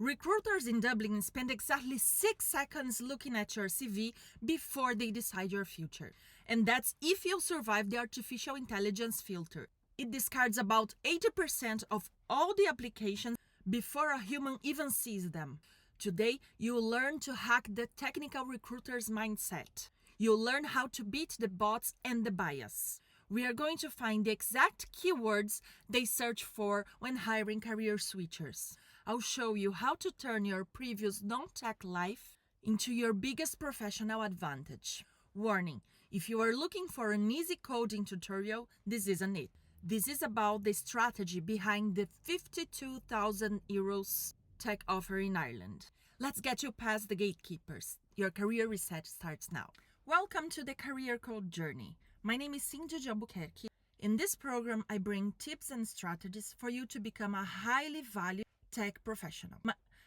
Recruiters in Dublin spend exactly 6 seconds looking at your CV before they decide your future. And that's if you survive the artificial intelligence filter. It discards about 80% of all the applications before a human even sees them. Today, you'll learn to hack the technical recruiter's mindset. You'll learn how to beat the bots and the bias. We are going to find the exact keywords they search for when hiring career switchers. I'll show you how to turn your previous non-tech life into your biggest professional advantage. Warning, if you are looking for an easy coding tutorial, this isn't it. This is about the strategy behind the 52,000 euros tech offer in Ireland. Let's get you past the gatekeepers. Your career reset starts now. Welcome to the Career Code Journey. My name is Cindy Albuquerque. In this program, I bring tips and strategies for you to become a highly valued tech professional.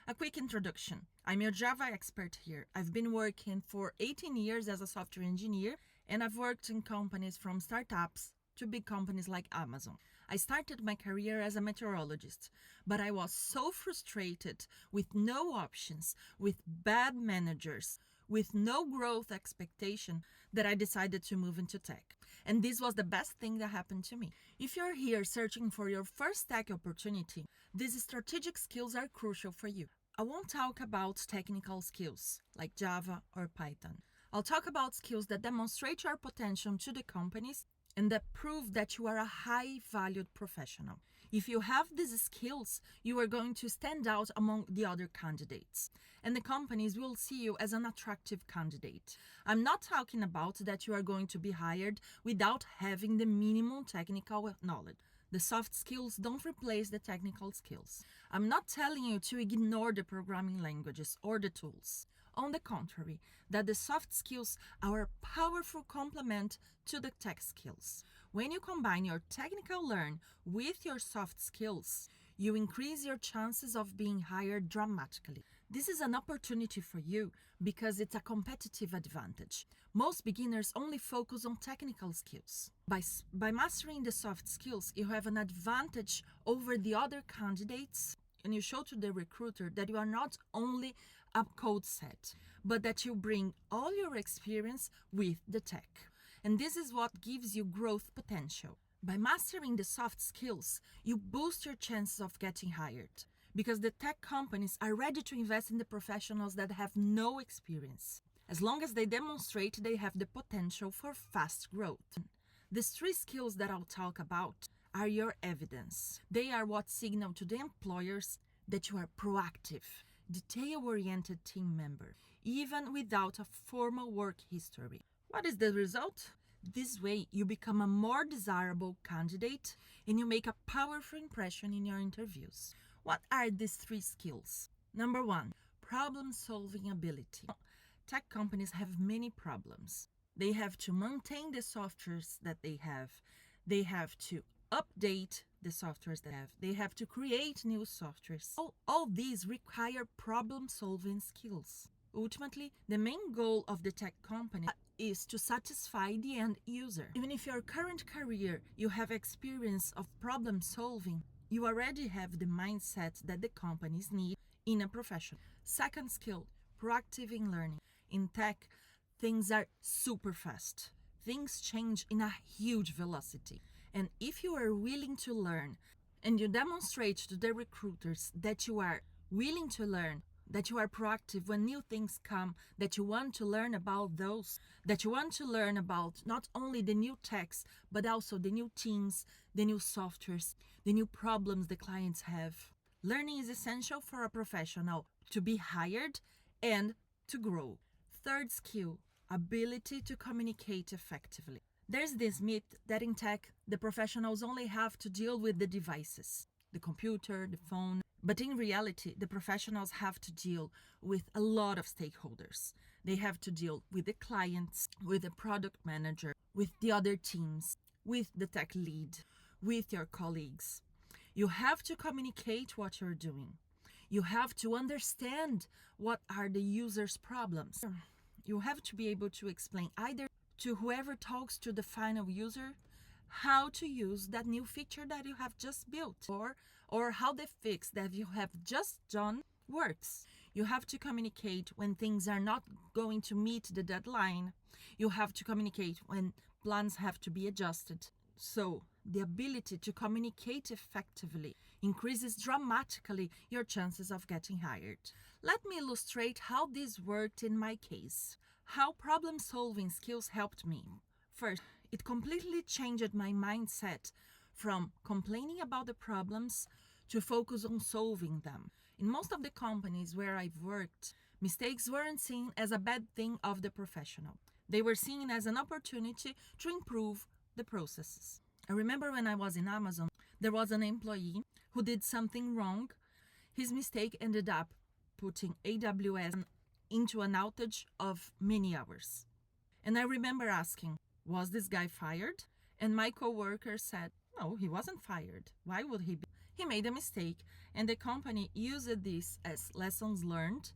A quick introduction. I'm your Java expert here. I've been working for 18 years as a software engineer, and I've worked in companies from startups to big companies like Amazon. I started my career as a meteorologist, but I was so frustrated with no options, with bad managers, with no growth expectation that I decided to move into tech. And this was the best thing that happened to me. If you're here searching for your first tech opportunity, these strategic skills are crucial for you. I won't talk about technical skills like Java or Python. I'll talk about skills that demonstrate your potential to the companies and that prove that you are a high-valued professional. If you have these skills, you are going to stand out among the other candidates, and the companies will see you as an attractive candidate. I'm not talking about that you are going to be hired without having the minimum technical knowledge. The soft skills don't replace the technical skills. I'm not telling you to ignore the programming languages or the tools. On the contrary, that the soft skills are a powerful complement to the tech skills. When you combine your technical learn with your soft skills, you increase your chances of being hired dramatically. This is an opportunity for you because it's a competitive advantage. Most beginners only focus on technical skills. By mastering the soft skills, you have an advantage over the other candidates, and you show to the recruiter that you are not only a code set, but that you bring all your experience with the tech. And this is what gives you growth potential. By mastering the soft skills, you boost your chances of getting hired because the tech companies are ready to invest in the professionals that have no experience, as long as they demonstrate they have the potential for fast growth. These 3 skills that I'll talk about are your evidence. They are what signal to the employers that you are proactive, detail-oriented team member, even without a formal work history. What is the result? This way, you become a more desirable candidate and you make a powerful impression in your interviews. What are these 3 skills? Number 1, problem-solving ability. Tech companies have many problems. They have to maintain the softwares that they have. They have to update the softwares they have. They have to create new softwares. All these require problem-solving skills. Ultimately, the main goal of the tech company is to satisfy the end user. Even if your current career you have experience of problem solving, you already have the mindset that the companies need in a profession. Second skill, proactive in learning. In tech, things are super fast. Things change in a huge velocity. And if you are willing to learn and you demonstrate to the recruiters that you are willing to learn, that you are proactive when new things come, that you want to learn about those, that you want to learn about not only the new techs, but also the new teams, the new softwares, the new problems the clients have. Learning is essential for a professional to be hired and to grow. Third skill, ability to communicate effectively. There's this myth that in tech, the professionals only have to deal with the devices, the computer, the phone. But in reality, the professionals have to deal with a lot of stakeholders. They have to deal with the clients, with the product manager, with the other teams, with the tech lead, with your colleagues. You have to communicate what you're doing. You have to understand what are the user's problems. You have to be able to explain either to whoever talks to the final user how to use that new feature that you have just built, or how the fix that you have just done works. You have to communicate when things are not going to meet the deadline. You have to communicate when plans have to be adjusted. So, the ability to communicate effectively increases dramatically your chances of getting hired. Let me illustrate how this worked in my case. How problem solving skills helped me. First, it completely changed my mindset from complaining about the problems to focus on solving them. In most of the companies where I've worked, mistakes weren't seen as a bad thing of the professional. They were seen as an opportunity to improve the processes. I remember when I was in Amazon, there was an employee who did something wrong. His mistake ended up putting AWS into an outage of many hours. And I remember asking, was this guy fired? And my coworker said, no, he wasn't fired. Why would he be? He made a mistake, and the company used this as lessons learned,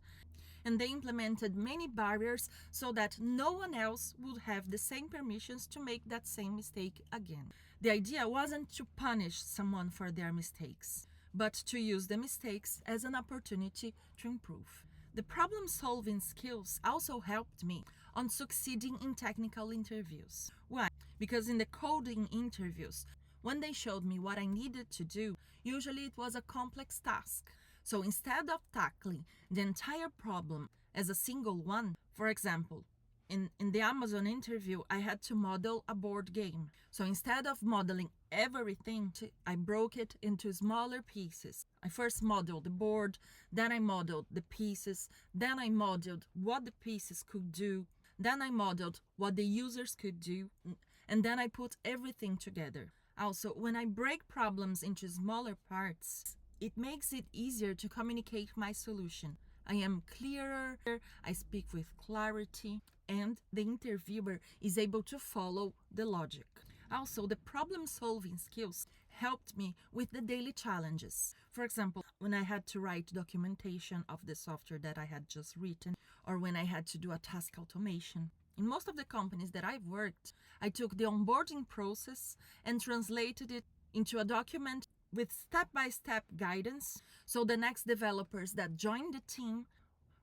and they implemented many barriers so that no one else would have the same permissions to make that same mistake again. The idea wasn't to punish someone for their mistakes, but to use the mistakes as an opportunity to improve. The problem-solving skills also helped me on succeeding in technical interviews. Why? Because in the coding interviews, when they showed me what I needed to do, usually it was a complex task. So instead of tackling the entire problem as a single one, for example, in the Amazon interview, I had to model a board game. So instead of modeling everything, I broke it into smaller pieces. I first modeled the board, then I modeled the pieces, then I modeled what the pieces could do, then I modeled what the users could do, and then I put everything together. Also, when I break problems into smaller parts, it makes it easier to communicate my solution. I am clearer, I speak with clarity, and the interviewer is able to follow the logic. Also, the problem-solving skills helped me with the daily challenges. For example, when I had to write documentation of the software that I had just written, or when I had to do a task automation. In most of the companies that I've worked, I took the onboarding process and translated it into a document with step-by-step guidance, so the next developers that joined the team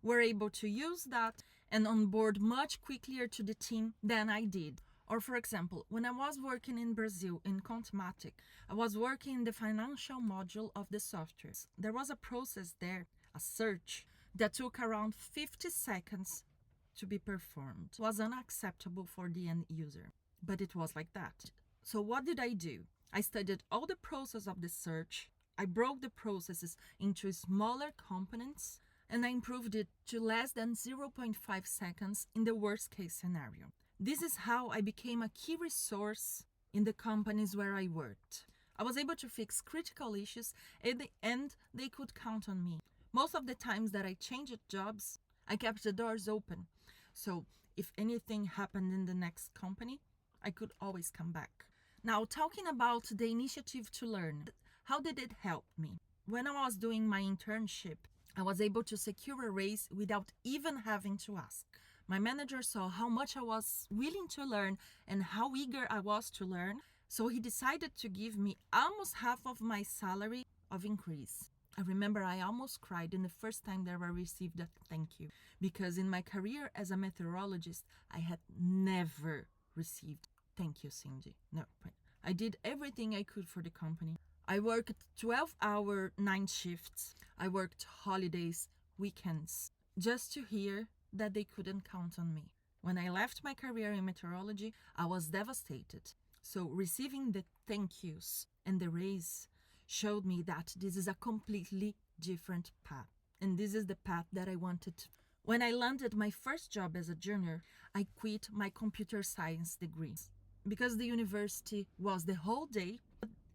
were able to use that and onboard much quicker to the team than I did. Or for example, when I was working in Brazil in Contmatic, I was working in the financial module of the software. There was a process there, a search, that took around 50 seconds to be performed. It was unacceptable for the end user, but it was like that. So what did I do? I studied all the process of the search. I broke the processes into smaller components, and I improved it to less than 0.5 seconds in the worst case scenario. This is how I became a key resource in the companies where I worked. I was able to fix critical issues, and they could count on me. Most of the times that I changed jobs, I kept the doors open. So if anything happened in the next company, I could always come back. Now, talking about the initiative to learn, how did it help me? When I was doing my internship, I was able to secure a raise without even having to ask. My manager saw how much I was willing to learn and how eager I was to learn, so he decided to give me almost half of my salary of increase. I remember I almost cried in the first time that I received a thank you, because in my career as a meteorologist, I had never received thank you, Cindy. No, I did everything I could for the company. I worked 12-hour night shifts. I worked holidays, weekends, just to hear that they couldn't count on me. When I left my career in meteorology, I was devastated. So receiving the thank yous and the raise showed me that this is a completely different path. And this is the path that I wanted. When I landed my first job as a junior, I quit my computer science degree because the university was the whole day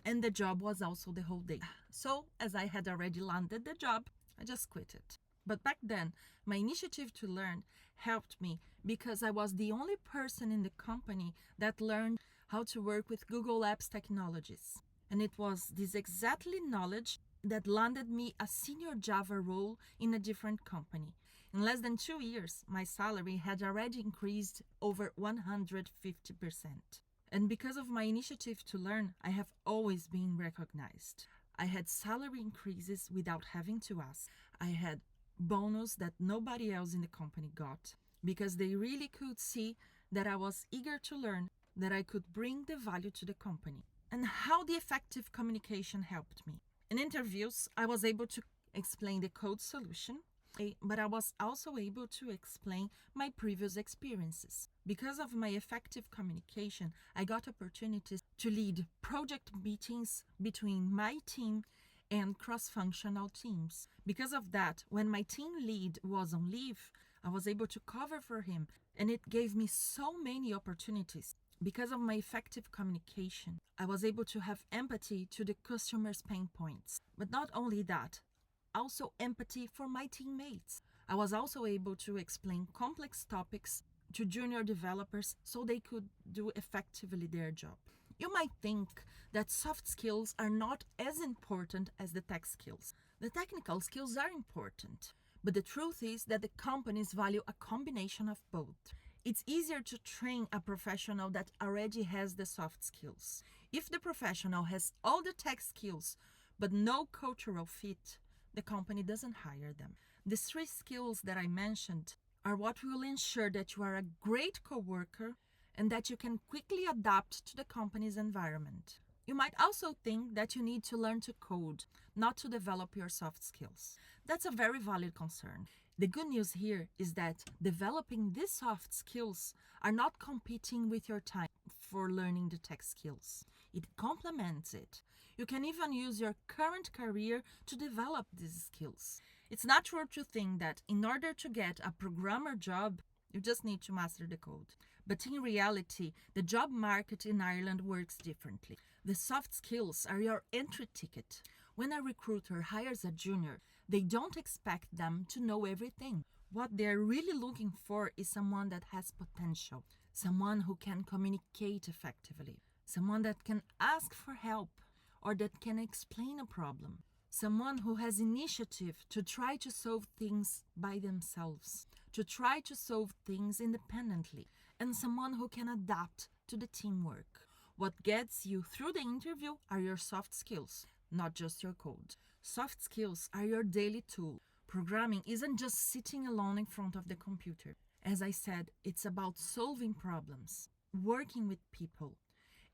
and the job was also the whole day. So as I had already landed the job, I just quit it. But back then, my initiative to learn helped me because I was the only person in the company that learned how to work with Google Apps technologies. And it was this exactly knowledge that landed me a senior Java role in a different company. In less than 2 years, my salary had already increased over 150%. And because of my initiative to learn, I have always been recognized. I had salary increases without having to ask. I had bonus that nobody else in the company got because they really could see that I was eager to learn, that I could bring the value to the company, and how the effective communication helped me. In interviews, I was able to explain the code solution, but I was also able to explain my previous experiences. Because of my effective communication, I got opportunities to lead project meetings between my team and cross-functional teams. Because of that, when my team lead was on leave, I was able to cover for him, and it gave me so many opportunities. Because of my effective communication, I was able to have empathy to the customer's pain points. But not only that, also empathy for my teammates. I was also able to explain complex topics to junior developers so they could do effectively their job. You might think that soft skills are not as important as the tech skills. The technical skills are important, but the truth is that the companies value a combination of both. It's easier to train a professional that already has the soft skills. If the professional has all the tech skills but no cultural fit, the company doesn't hire them. The three skills that I mentioned are what will ensure that you are a great coworker and that you can quickly adapt to the company's environment. You might also think that you need to learn to code, not to develop your soft skills. That's a very valid concern. The good news here is that developing these soft skills are not competing with your time for learning the tech skills. It complements it. You can even use your current career to develop these skills. It's natural to think that in order to get a programmer job, you just need to master the code. But in reality, the job market in Ireland works differently. The soft skills are your entry ticket. When a recruiter hires a junior, they don't expect them to know everything. What they're really looking for is someone that has potential, someone who can communicate effectively, someone that can ask for help or that can explain a problem, someone who has initiative to try to solve things by themselves, to try to solve things independently, and someone who can adapt to the teamwork. What gets you through the interview are your soft skills, not just your code. Soft skills are your daily tool. Programming isn't just sitting alone in front of the computer. As I said, it's about solving problems, working with people,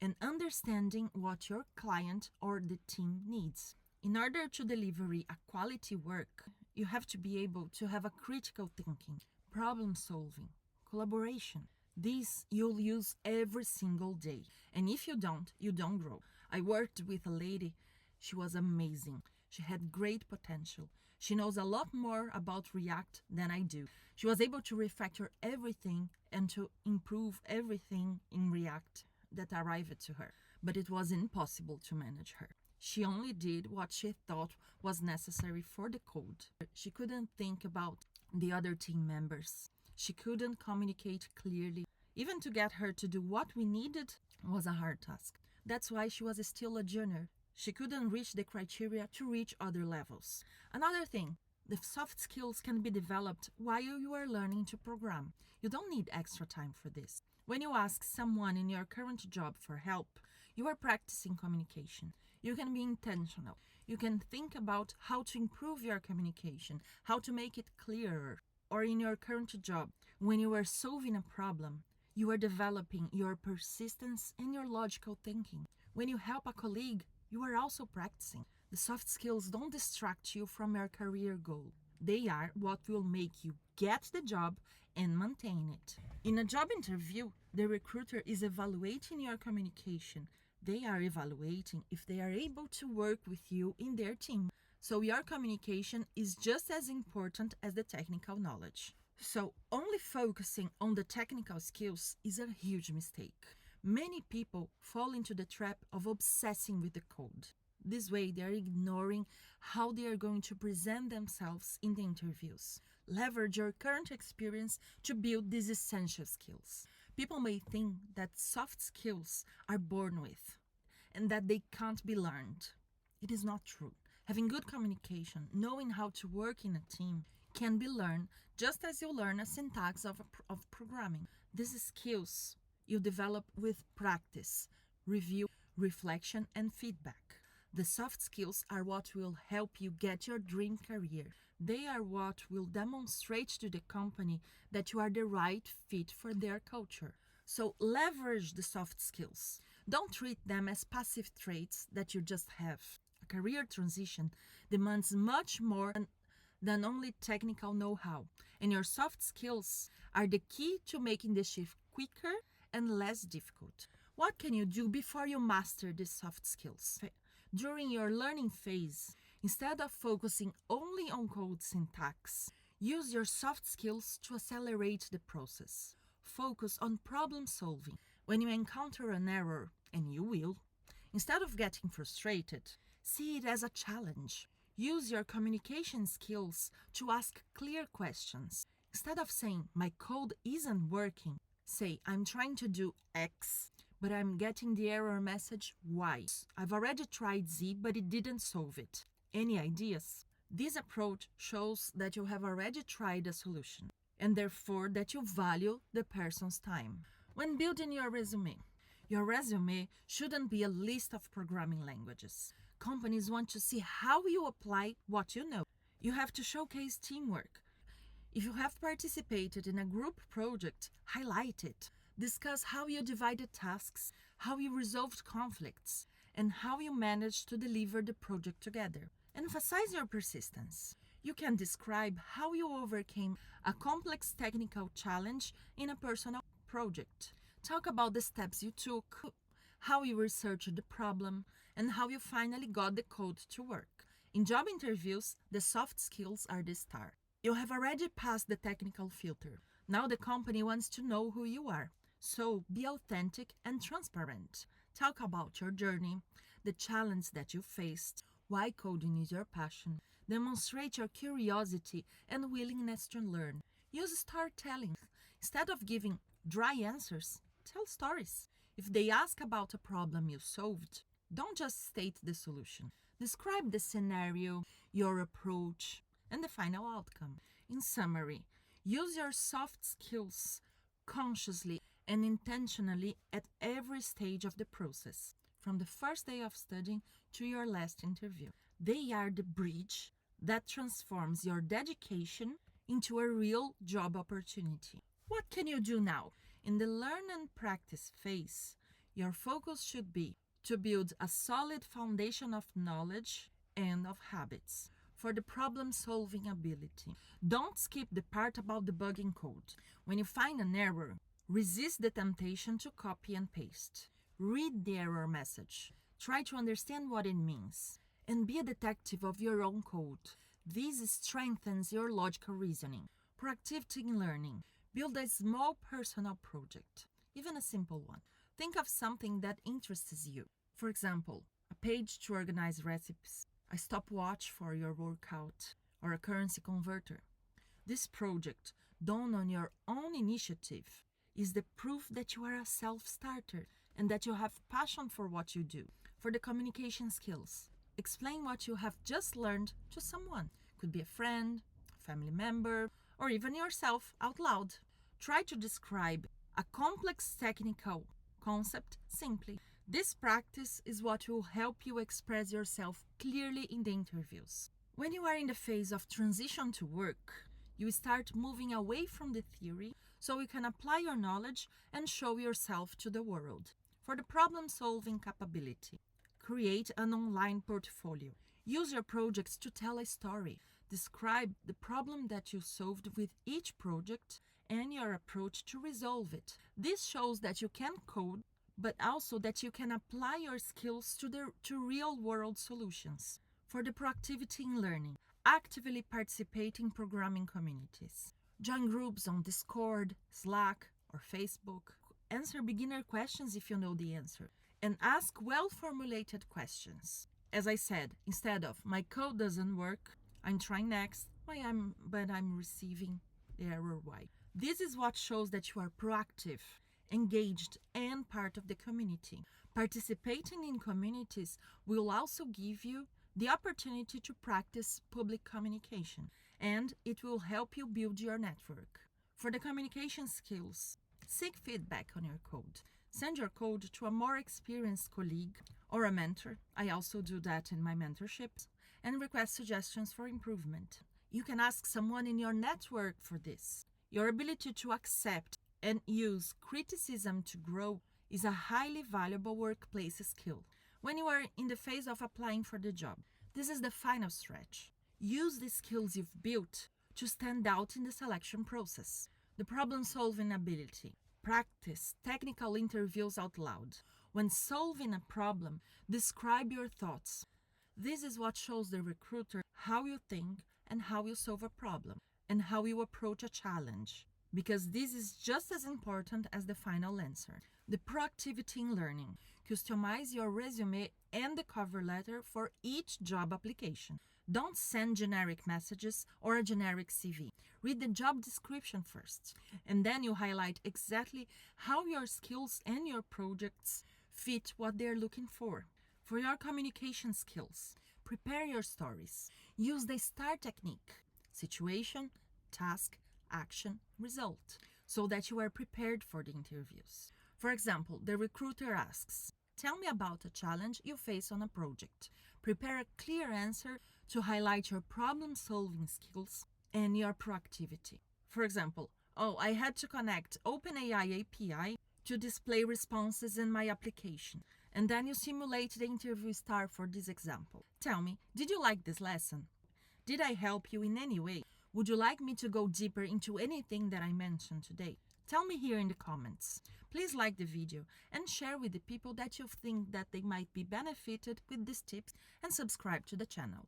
and understanding what your client or the team needs. In order to deliver a quality work, you have to be able to have a critical thinking, problem solving, collaboration. These you'll use every single day. And if you don't grow. I worked with a lady. She was amazing. She had great potential. She knows a lot more about React than I do. She was able to refactor everything and to improve everything in React that arrived to her. But it was impossible to manage her. She only did what she thought was necessary for the code. She couldn't think about the other team members. She couldn't communicate clearly. Even to get her to do what we needed was a hard task. That's why she was still a junior. She couldn't reach the criteria to reach other levels. Another thing, the soft skills can be developed while you are learning to program. You don't need extra time for this. When you ask someone in your current job for help, you are practicing communication. You can be intentional. You can think about how to improve your communication, how to make it clearer. Or in your current job, when you are solving a problem, you are developing your persistence and your logical thinking. When you help a colleague, you are also practicing. The soft skills don't distract you from your career goal. They are what will make you get the job and maintain it. In a job interview, the recruiter is evaluating your communication. They are evaluating if they are able to work with you in their team. So your communication is just as important as the technical knowledge. So only focusing on the technical skills is a huge mistake. Many people fall into the trap of obsessing with the code. This way, they are ignoring how they are going to present themselves in the interviews. Leverage your current experience to build these essential skills. People may think that soft skills are born with and that they can't be learned. It is not true. Having good communication, knowing how to work in a team, can be learned just as you learn a syntax of programming. These skills you develop with practice, review, reflection, and feedback. The soft skills are what will help you get your dream career. They are what will demonstrate to the company that you are the right fit for their culture. So leverage the soft skills. Don't treat them as passive traits that you just have. A career transition demands much more than only technical know-how, and your soft skills are the key to making the shift quicker and less difficult. What can you do before you master these soft skills? During your learning phase, instead of focusing only on code syntax, use your soft skills to accelerate the process. Focus on problem solving. When you encounter an error, and you will, instead of getting frustrated, see it as a challenge. Use your communication skills to ask clear questions. Instead of saying, my code isn't working, say, I'm trying to do X, but I'm getting the error message Y. I've already tried Z, but it didn't solve it. Any ideas? This approach shows that you have already tried a solution, and therefore that you value the person's time. When building your resume shouldn't be a list of programming languages. Companies want to see how you apply what you know. You have to showcase teamwork. If you have participated in a group project, highlight it. Discuss how you divided tasks, how you resolved conflicts, and how you managed to deliver the project together. Emphasize your persistence. You can describe how you overcame a complex technical challenge in a personal project. Talk about the steps you took, how you researched the problem, and how you finally got the code to work. In job interviews, the soft skills are the star. You have already passed the technical filter. Now the company wants to know who you are. So be authentic and transparent. Talk about your journey, the challenge that you faced, why coding is your passion. Demonstrate your curiosity and willingness to learn. Use storytelling. Instead of giving dry answers, tell stories. If they ask about a problem you solved, don't just state the solution. Describe the scenario, your approach, and the final outcome. In summary, use your soft skills consciously and intentionally at every stage of the process, from the first day of studying to your last interview. They are the bridge that transforms your dedication into a real job opportunity. What can you do now? In the learn and practice phase, your focus should be to build a solid foundation of knowledge and of habits for the problem-solving ability. Don't skip the part about debugging code. When you find an error, resist the temptation to copy and paste. Read the error message. Try to understand what it means. And be a detective of your own code. This strengthens your logical reasoning. Proactivity in learning. Build a small personal project, even a simple one. Think of something that interests you. For example, a page to organize recipes, a stopwatch for your workout, or a currency converter. This project, done on your own initiative, is the proof that you are a self-starter and that you have passion for what you do. For the communication skills, explain what you have just learned to someone. Could be a friend, a family member, or even yourself out loud. Try to describe a complex technical concept simply. This practice is what will help you express yourself clearly in the interviews. When you are in the phase of transition to work, you start moving away from the theory so you can apply your knowledge and show yourself to the world. For the problem-solving capability, create an online portfolio. Use your projects to tell a story. Describe the problem that you solved with each project and your approach to resolve it. This shows that you can code, but also that you can apply your skills to real-world solutions. For the proactivity in learning, actively participate in programming communities. Join groups on Discord, Slack, or Facebook. Answer beginner questions if you know the answer. And ask well-formulated questions. As I said, instead of, my code doesn't work, I'm trying next, but I'm receiving the error Y. This is what shows that you are proactive, engaged, and part of the community. Participating in communities will also give you the opportunity to practice public communication, and it will help you build your network. For the communication skills, seek feedback on your code. Send your code to a more experienced colleague or a mentor. I also do that in my mentorships, and request suggestions for improvement. You can ask someone in your network for this. Your ability to accept and use criticism to grow is a highly valuable workplace skill. When you are in the phase of applying for the job, this is the final stretch. Use the skills you've built to stand out in the selection process. The problem-solving ability. Practice technical interviews out loud. When solving a problem, describe your thoughts. This is what shows the recruiter how you think and how you solve a problem and how you approach a challenge, because this is just as important as the final answer. The proactivity in learning. Customize your resume and the cover letter for each job application. Don't send generic messages or a generic CV. Read the job description first, and then you highlight exactly how your skills and your projects fit what they're looking for. For your communication skills, prepare your stories. Use the STAR technique: situation, task, action, result, so that you are prepared for the interviews. For example, the recruiter asks, "Tell me about a challenge you face on a project." Prepare a clear answer to highlight your problem-solving skills and your proactivity. For example, I had to connect OpenAI API to display responses in my application. And then you simulate the interview STAR for this example. Tell me, did you like this lesson? Did I help you in any way? Would you like me to go deeper into anything that I mentioned today? Tell me here in the comments. Please like the video and share with the people that you think that they might be benefited with these tips, and subscribe to the channel.